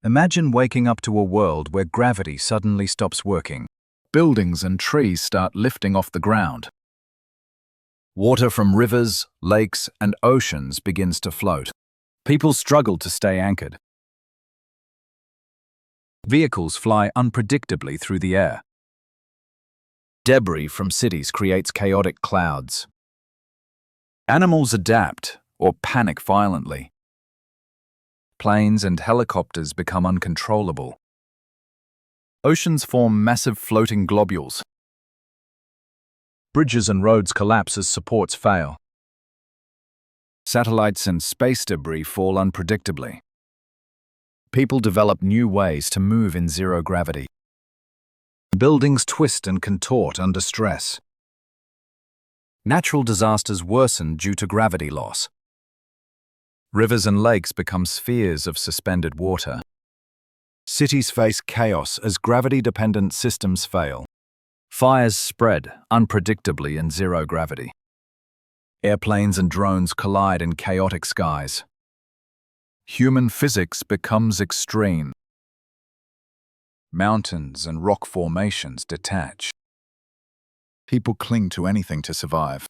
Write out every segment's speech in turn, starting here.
Imagine waking up to a world where gravity suddenly stops working. Buildings and trees start lifting off the ground. Water from rivers, lakes, and oceans begins to float. People struggle to stay anchored. Vehicles fly unpredictably through the air. Debris from cities creates chaotic clouds. Animals adapt or panic violently. Planes and helicopters become uncontrollable. Oceans form massive floating globules. Bridges and roads collapse as supports fail. Satellites and space debris fall unpredictably. People develop new ways to move in zero gravity. Buildings twist and contort under stress. Natural disasters worsen due to gravity loss. Rivers and lakes become spheres of suspended water. Cities face chaos as gravity-dependent systems fail. Fires spread unpredictably in zero gravity. Airplanes and drones collide in chaotic skies. Human physics becomes extreme. Mountains and rock formations detach. People cling to anything to survive.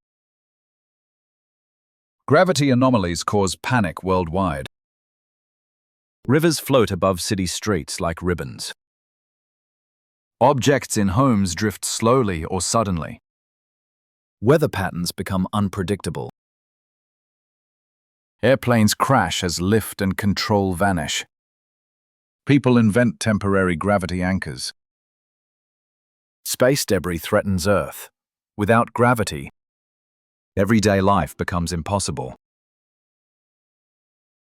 Gravity anomalies cause panic worldwide. Rivers float above city streets like ribbons. Objects in homes drift slowly or suddenly. Weather patterns become unpredictable. Airplanes crash as lift and control vanish. People invent temporary gravity anchors. Space debris threatens Earth. Without gravity, everyday life becomes impossible.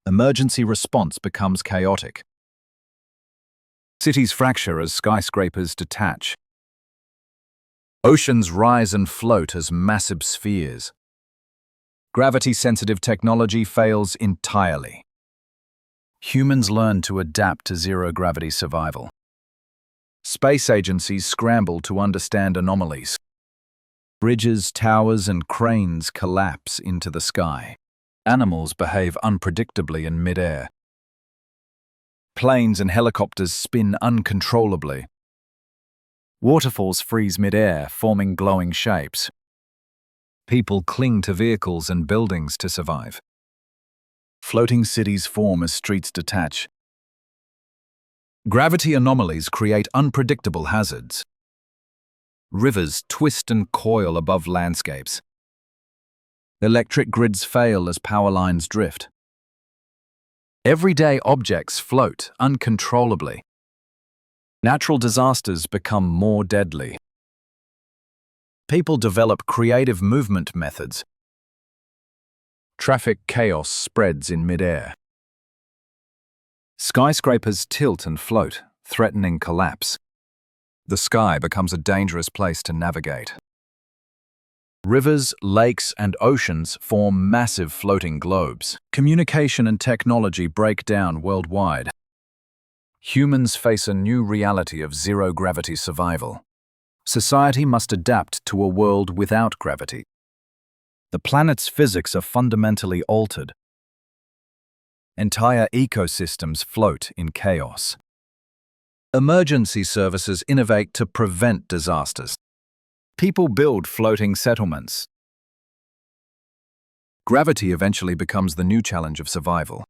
Emergency response becomes chaotic. Cities fracture as skyscrapers detach. Oceans rise and float as massive spheres. Gravity-sensitive technology fails entirely. Humans learn to adapt to zero-gravity survival. Space agencies scramble to understand anomalies. Bridges, towers, and cranes collapse into the sky. Animals behave unpredictably in mid-air. Planes and helicopters spin uncontrollably. Waterfalls freeze mid-air, forming glowing shapes. People cling to vehicles and buildings to survive. Floating cities form as streets detach. Gravity anomalies create unpredictable hazards. Rivers twist and coil above landscapes. Electric grids fail as power lines drift. Everyday objects float uncontrollably. Natural disasters become more deadly. People develop creative movement methods. Traffic chaos spreads in mid-air. Skyscrapers tilt and float, threatening collapse. The sky becomes a dangerous place to navigate. Rivers, lakes, and oceans form massive floating globes. Communication and technology break down worldwide. Humans face a new reality of zero-gravity survival. Society must adapt to a world without gravity. The planet's physics are fundamentally altered. Entire ecosystems float in chaos. Emergency services innovate to prevent disasters. People build floating settlements. Gravity eventually becomes the new challenge of survival.